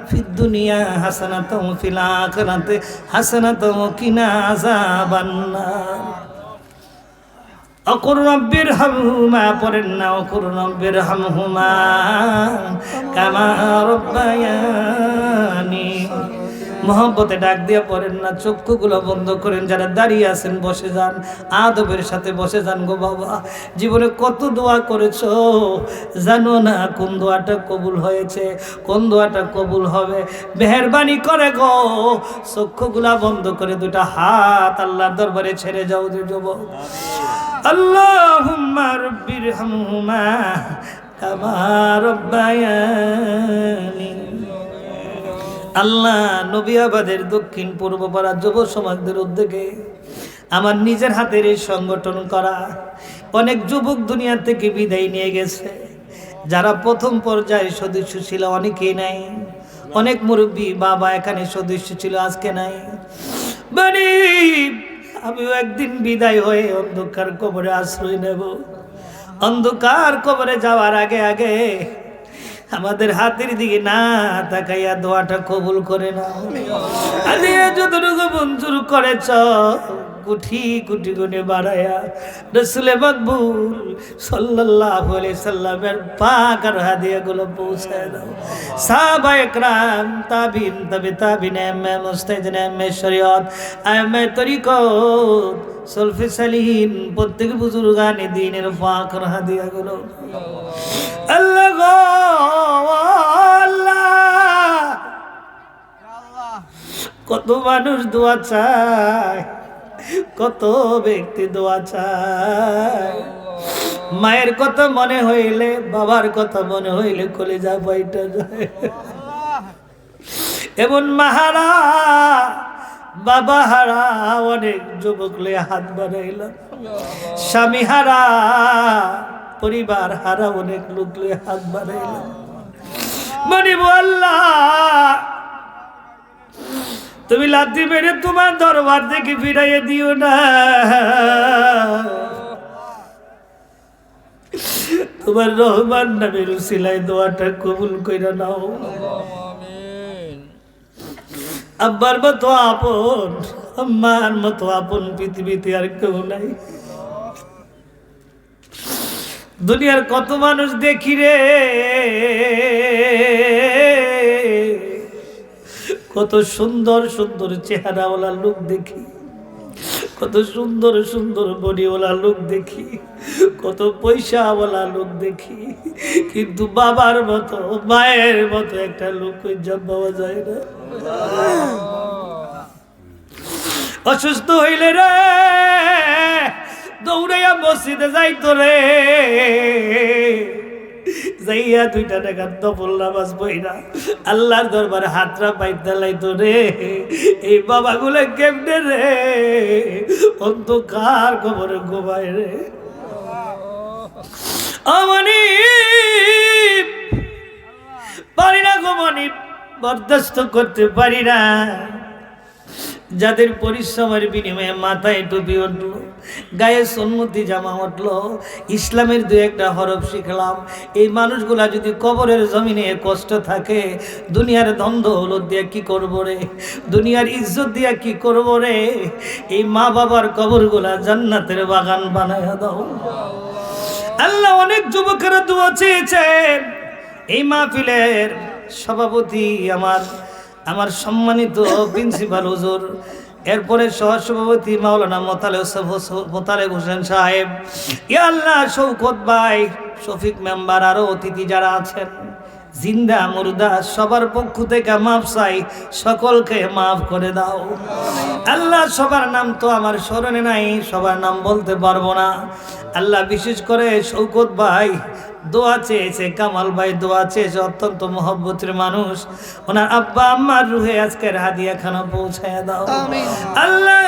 ফিদ দুনিয়া হাসানাতাও ওয়া ফিল আখিরাতি হাসানাতাও ওয়া কিনা আযাবান নার। অকুর রব্বির হামহুমা, পড়েন না অকুর রব্বির হামহুমা কামা রব্বায়ানি। মহব্বতে ডাক দিয়ে পড়েন না, চক্ষুগুলো বন্ধ করেন। যারা দাঁড়িয়ে আছেন বসে যান, আদবের সাথে বসে যান গো বাবা। জীবনে কত দোয়া করেছো জানো না, কোন দোয়াটা কবুল হয়েছে, কোন দোয়াটা কবুল হবে। মেহেরবানি করে গো চক্ষুগুলা বন্ধ করে দুটা হাত আল্লাহর দরবারে ছেড়ে যাও যে যুবক। আল্লাহুম্মা রাব্বিরহামহুমা কামা রাব্বায়ানি। আল্লাহ, নবিয়াবাদের দক্ষিণ পূর্ব পাড়া যুব সমাজদের উদ্যোগে আমার নিজের হাতের এই সংগঠন করা অনেক যুবক দুনিয়া থেকে বিদায় নিয়ে গেছে। যারা প্রথম পর্যায়ে সদস্য ছিল অনেকেই নাই, অনেক মুরব্বী বাবা এখানে সদস্য ছিল আজকে নাই। মানে আমিও একদিন বিদায় হয়ে অন্ধকার কবরে আশ্রয় নেব। অন্ধকার কবরে যাওয়ার আগে আগে আমাদের হাতের দিকে না তাকাইয়া দোয়াটা কবুল করে না। আরে যতটুকু মঞ্জুর করেছ কুঠি কুটি গুনে বাড়ায়া রসুলে মকবুল সাল্লাল্লাহু আলাইহি সাল্লামের পাক আর হাদিয়াগুলো পৌঁছায় দাও। সাহাবায়ে کرام, তাবিন, তবে তাবিন, আইম্মে মুজতাহিদিন, আইম্মে শরীয়ত, আইম্মে তরিকত, সলফে সালিহিন, প্রত্যেক বুজুর্গানে দ্বীনের পাক আর হাদিয়াগুলো আল্লাহ গো আল্লাহ। কত মানুষ দোয়া চায়, কত ব্যক্তি দোয়া চায়। মায়ের কথা মনে হইলে, বাবার কথা মনে হইলে কলিজা বাইটা যায়। এমন মাহারা বাবা হারা অনেক যুবক লয়ে হাত বাড়াইলাম। স্বামী হারা, পরিবার হারা অনেক লোক লয়ে হাত বাড়াইলাম। মানে আল্লাহ, তুমি লাথি মেরে তোমার দরবার থেকে ফিরাইয়ে দিও না। তোমার রহমান নামের উসিলায় দোয়াটা কবুল কইরা নাও। আব্বার মতো আপন, আম্মার মতো আপন পৃথিবীতে আর কেউ নাই। দুনিয়ার কত মানুষ দেখি রে, কত সুন্দর সুন্দর চেহারাওয়ালা লোক দেখি, কত সুন্দর সুন্দর বডিওয়ালা লোক দেখি, কত পয়সাওয়ালা লোক দেখি, কিন্তু বাবার মতো মায়ের মতো একটা লোক পাওয়া যায় না। অসুস্থ হইলে রে দৌড়াইয়া মসজিদে যাইতো রে, যাইয়া 2টা টাকার দফল নামাজ পড়া আল্লাহর দরবারে হাতরা পাইতে লাইতো রে। এই বাবাগুলো কেমনে রে অন্ধকার কবরে ঘুমায় রে। অমনি পারি না গো মনি, বরদাস্ত করতে পারি না। যাদের পরিশ্রমের বিনিময়ে মাথায় টুপি উঠলো, গায়ে সুন্নতি জামা উঠলো, ইসলামের 2-1টা হরফ শিখলাম, এই মানুষগুলা যদি কবরের জমিনে কষ্ট থাকে, দুনিয়ার ধন দৌলত দিয়া কি করবো রে, দুনিয়ার ইজ্জত দিয়া কি করবো রে। এই মা বাবার কবরগুলা জান্নাতের বাগান বানায়া দাও। আল্লাহ, অনেক যুবকেরা দোয়া চেয়েছেন। এই মাহফিলের সভাপতি আমার সম্মানিত প্রিন্সিপাল হুজুর, এরপরে সহসভাপতি মাওলানা মোতালেব হোসেন সাহেব, ইয়া আল্লাহ, শৌকত ভাই, শফিক মেম্বার, আরো অতিথি যারা আছেন, জিন্দা মুর্দা সবার পক্ষ থেকে মাফ চাই, সকলকে মাফ করে দাও। আল্লাহ, সবার নাম তো আমার স্মরণে নাই, সবার নাম বলতে পারবো না। আল্লাহ, বিশেষ করে শৌকত ভাই দোয়া চেয়েছে, কামাল ভাই দোয়া চেয়েছে, অত্যন্ত মহব্বতের মানুষ, ওনার আব্বা আম্মার রুহে আজকের হাদিয়াখানা পৌঁছায় দাও। আল্লাহ,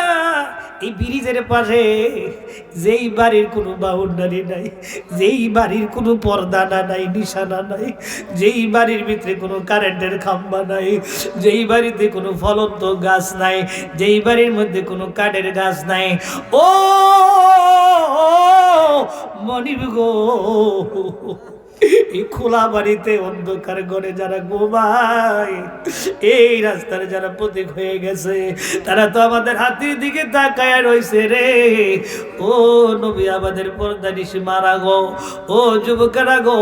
এই ব্রিজের পাশে যেই বাড়ির কোনো বাউন্ডারি নাই, যেই বাড়ির কোনো পর্দা নাই, নিশানা নাই, যেই বাড়ির ভিতরে কোনো কারেন্টের খাম্বা নাই, যেই বাড়িতে কোনো ফলন্ত গাছ নাই, যেই বাড়ির মধ্যে কোনো কাঠের গাছ নাই, ও মনিব গো, এই খোলা বাড়িতে অন্ধকার ঘরে যারা ঘুমায়, এই রাস্তার যারা প্রতীক হয়ে গেছে, তারা তো আমাদের হাতির দিকে তাকায় রইছে রে। ও নবী আমাদের পর্দা নিশি মারা গো, ও যুবকেরা গো,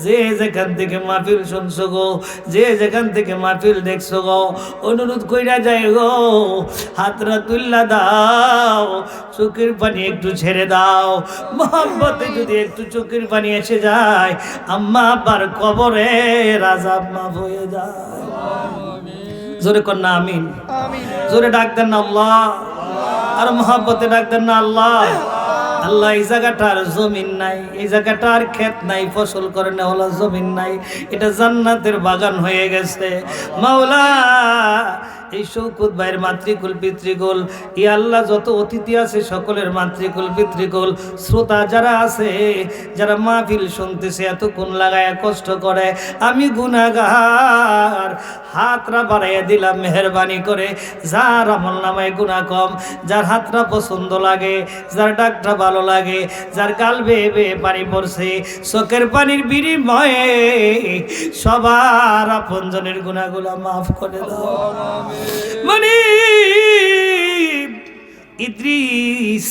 যে যেখান থেকে মাহফিল শুনছো গো, যে যেখান থেকে মাহফিল দেখছো গো, অনুরোধ কইরা যায় গো, হাতরা তুল্লা দাও, চোখের পানি একটু ছেড়ে দাও। মোহাম্মতে যদি একটু চোখের পানি এসে যায়, আম্মা আব্বার কবরে আযাব মাফ হয়ে যায়। জোরে কর না আমিন। জোরে ডাক দেন না আল্লাহ, আর মোহাম্মতে ডাক দেন না আল্লাহ। আল্লাহ এই জায়গাটার জমিন নাই, এই জায়গাটার ক্ষেত নাই, ফসল করে না হলো জমিন নাই, এটা জান্নাতের বাগান হয়ে গেছে। মাওলা এই শৌকত ভাইয়ের মাতৃকুল পিতৃকুল, ই আল্লাহ যত অতিথি আছে সকলের মাতৃকুল পিতৃকুল, শ্রোতা যারা আছে, যারা মাহফিল শুনতেছে এতক্ষণ লাগায়া কষ্ট করে, আমি গুনাহগার হাতরা বাড়াইয়া দিলাম মেহেরবানি করে। যার আমল নামায় গুনাহ কম, যার হাতটা পছন্দ লাগে, যার ডাকটা ভালো লাগে, যার গাল বেয়ে বেয়ে পানি পড়ছে, চোখের পানির বিনিময়ে সবার আপনজনের গুনাহগুলা মাফ করে দাও। মানে ইদ্রিস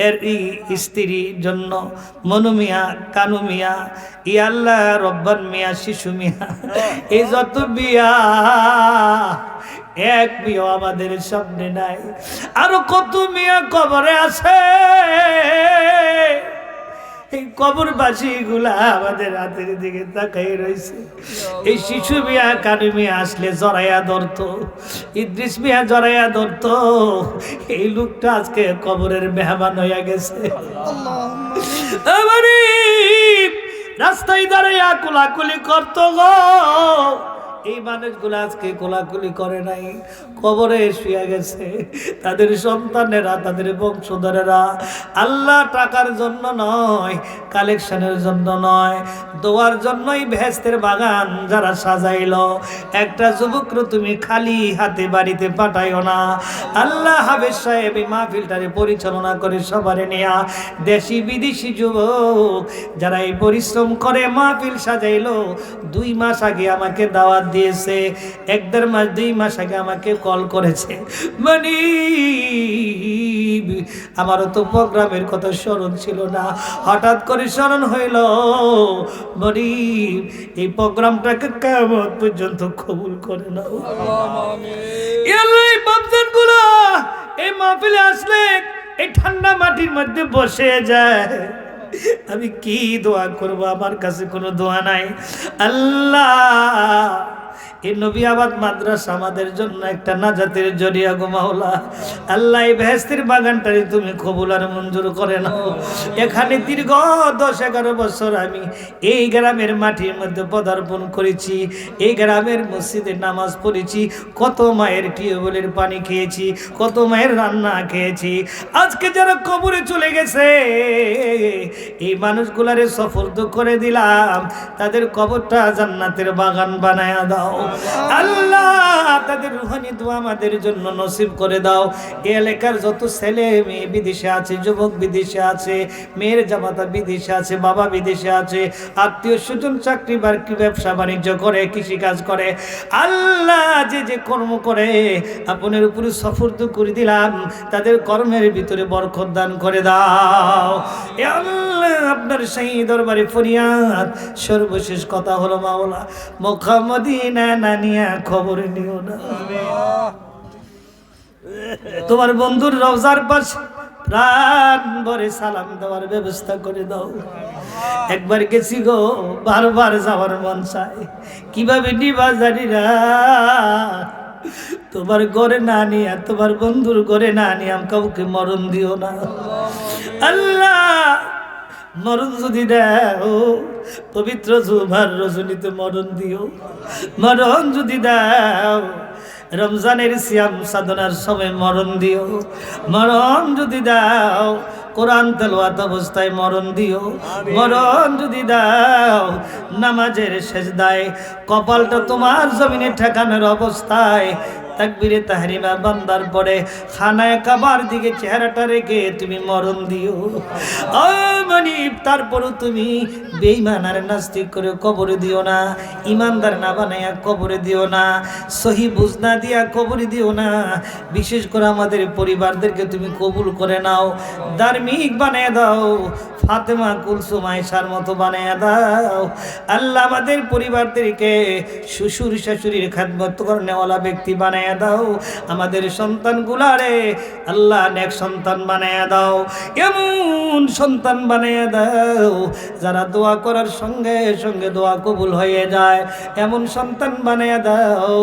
এর স্ত্রীর জন্য মনু মিয়া, কানু মিয়া, ই আল্লাহ রব্বান মিয়া, শিশু মিয়া, এই যত বিয়া, এক বিয়া আমাদের সামনে নাই, আরো কত মিয়া কবরে আছে। এই কবরবাসী গুলা আমাদের হাতের দিকে তাকাই রয়েছে। এই শিশু মিয়া, কানু মিয়া আসলে জড়াইয়া ধরতো, ইদ্রিস মিয়া জড়াইয়া ধরতো, এই লোকটা আজকে কবরের মেহমান হইয়া গেছে। রাস্তায় দাঁড়াইয়া কোলাকুলি করতো গো, এই মানুষগুলো আজকে কোলাকুলি করে নাই, কবরে শুয়ে গেছে। তাদের সন্তানেরা, তাদের বংশধরেরা আল্লাহ টাকার জন্য নয়, কালেকশনের জন্য নয়, দোয়ার জন্যই বেহেশতের বাগান যারা সাজাইলো, একটা যুবকরা তুমি খালি হাতে বাড়িতে পাঠাইও না। আল্লাহ হাফেজ সাহেব এই মাহফিলটারে পরিচালনা করে সবারে নেয়া, দেশি বিদেশি যুবক যারা এই পরিশ্রম করে মাহফিল সাজাইলো, 2 মাস আগে আমাকে দাওয়াত দিয়েছে, 1-1.5 মাস 2 মাস আগে আমাকে কল করেছে। মানে আমারও তো প্রোগ্রামের কথা স্মরণ ছিল না, হঠাৎ করে স্মরণ হইল। মানে এই প্রোগ্রামটাকে কিয়ামত পর্যন্ত কবুল করে নাও। এই বাপজানগুলো এই মাহফিলে আসলে এই ঠান্ডা মাটির মধ্যে বসে যায়, আমি কি দোয়া করব? আমার কাছে কোনো দোয়া নাই। আল্লাহ এই নবিয়াবাদ মাদ্রাসা আমাদের জন্য একটা নাজাতের জরিয়া গো মাওলা। আল্লাহ এই বেহেশতের বাগানটারে তুমি কবুল আর মঞ্জুর করে নাও। এখানে দীর্ঘ 10-11 বছর আমি এই গ্রামের মাটির মধ্যে পদার্পণ করেছি, এই গ্রামের মসজিদে নামাজ পড়েছি, কত মায়ের টিউবওয়েলের পানি খেয়েছি, কত মায়ের রান্না খেয়েছি। আজকে যারা কবরে চলে গেছে এই মানুষগুলারে সফরদ করে দিলাম, তাদের কবরটা জান্নাতের বাগান বানায়া দাও। আল্লাহ তাদের রুহানি দোয়া আমাদের জন্য নসিব করে দাও। এই এলাকার যত ছেলে মেয়ে বিদেশে আছে, যুবক বিদেশে আছে, মেয়ের জামাতা বিদেশে আছে, বাবা বিদেশে আছে, আত্মীয় স্বজন চাকরি বাকরি ব্যবসা বাণিজ্য করে, কৃষিকাজ করে, আল্লাহ যে যে কর্ম করে আপনার উপরে সফরদ করে দিলাম, তাদের কর্মের ভিতরে বরকত দান করে দাও। এ আল্লাহ আপনার সেই দরবারে ফরিয়াদ। সর্বশেষ কথা হলো মাওলা, মক্কা-মদিনা না নিয়া খবর নিও না। তোমার বন্ধুর রওজার পাশে প্রাণ ভরে সালাম দেওয়ার ব্যবস্থা করে দাও। একবার গেছি গো, বারবার যাওয়ার মন চায়, কিভাবে নিবা জানি না। তোমার ঘরে না নিয়া, তোমার বন্ধুর ঘরে না নিয়া কাউকে মরণ দিও না আল্লাহ। মরণ যদি দাও পবিত্র জুমার রজনীতে মরণ দিও। মরণ যদি দাও রমজানের সিয়াম সাধনার সময় মরণ দিও। মরণ যদি দাও কোরআন তেলাওয়াত অবস্থায় মরণ দিও। মরণ যদি দাও নামাজের সেজদায়, কপালটা তোমার জমিনে ঠেকানোর অবস্থায়, তাকবীরে তাহরিমা বান্দার পরে খানায় কাবার দিকে চেহারাটা রেখে তুমি মরণ দিও। ও মনিব তারপরও তুমি বেঈমান আর নাস্তিক করে কবরে দিও না, ইমানদার না বানাইয়া কবরে দিও না, সহি বুঝ না দিয়া কবরে দিও না। বিশেষ করে আমাদের পরিবারদেরকে তুমি কবুল করে নাও, ধার্মিক বানিয়ে দাও, ফাতেমা কুলসুম আয়েশার মতো বানিয়ে দাও। আল্লাহ আমাদের পরিবারদেরকে শ্বশুর শাশুড়ির খেদমত করেওয়ালা ব্যক্তি বানিয়ে দাও। আমাদের সন্তানগুলারে আল্লাহ নেক সন্তান বানিয়ে দাও, এমন সন্তান বানিয়ে দাও যারা দোয়া করার সঙ্গে সঙ্গে দোয়া কবুল হয়ে যায়, এমন সন্তান বানিয়ে দাও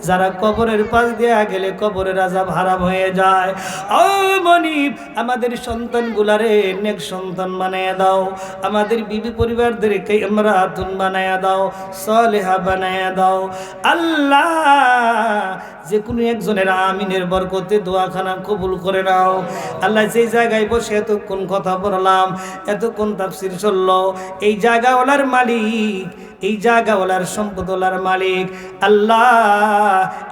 যারা কবরের পাশ দিয়ে গেলে কবরের আযাব হারাম হয়ে যায়। ও মনিব আমাদের সন্তানগুলারে নেক সন্তান বানিয়ে দাও, আমাদের বিবি পরিবারদেরকে ইমরাতুন বানিয়ে দাও, সালেহা বানিয়ে দাও। আল্লাহ যে কোনো একজনের আমিনের বরকতে দোয়াখানা কবুল করে নাও। আল্লাহ যেই জায়গায় বসে এতক্ষণ কথা বললাম, এতক্ষণ তাফসীর চললো, এই জায়গাওয়ালার মালিক, এই জায়গাওয়ালার সম্পদওয়ালার মালিক আল্লাহ,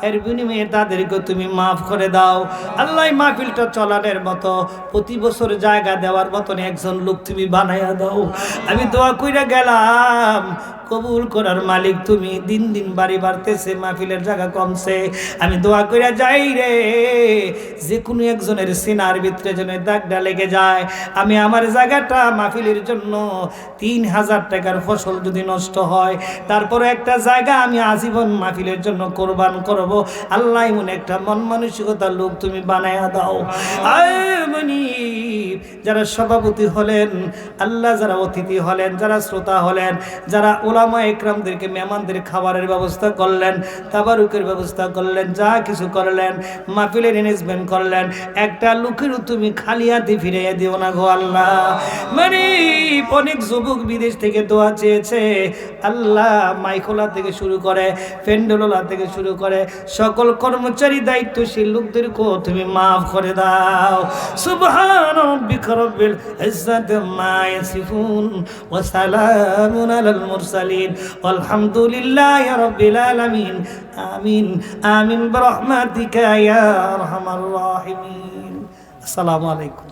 এর বিনিময়ে তাদেরকে তুমি মাফ করে দাও। আল্লাহ মাহফিলটা চলানোর মতো প্রতি বছর জায়গা দেওয়ার মতন একজন লোক তুমি বানাইয়া দাও। আমি দোয়া কইরা গেলাম, কবুল করার মালিক তুমি। দিন দিন বাড়ি বাড়তেছে, মাহফিলের জায়গা কমছে, আমি দোয়া কইরা যাই রে, যে কোনো একজনের সিনার ভিতরে যেন দাগটা লেগে যায়। আমি আমার জায়গাটা মাহফিলের জন্য ৩,০০০ টাকার ফসল যদি নষ্ট হয়, তারপরে একটা জায়গা আমি আজীবন মাহফিলের জন্য কোরবান করব। আল্লাহ এমন একটা মন মানসিকতার লোক তুমি বানায়া দাও। যারা সভাপতি হলেন আল্লাহ, যারা অতিথি হলেন, যারা শ্রোতা হলেন, যারা ওলামা একরামদেরকে মেহমানদের খাবারের ব্যবস্থা করলেন, তাবারুকের ব্যবস্থা করলেন, যা কিছু করলেন, মাহফিলের অ্যারেঞ্জমেন্ট করলেন, একটা লোকেরও তুমি খালি হাতে ফিরিয়ে দিও না গো আল্লাহ। মানে অনেক যুবক বিদেশ থেকে দোয়া চেয়েছে আল্লাহ, মাইখোলা থেকে শুরু করে ফেন্ডোলা থেকে শুরু করে সকল কর্মচারী দায়িত্বশীল লোকদেরকেও তুমি মাফ করে দাও। সুবহান রাব্বিকা রব্বিল ইজ্জাতি আম্মা ইয়াসিফুন ওয়া সালামুন আলাল মুরসালিন ওয়ালহামদুলিল্লাহি রাব্বিল আলামিন। আমিন আমিন বিরহমাতিকা ইয়া আরহামার রাহিমিন। আসসালামু আলাইকুম।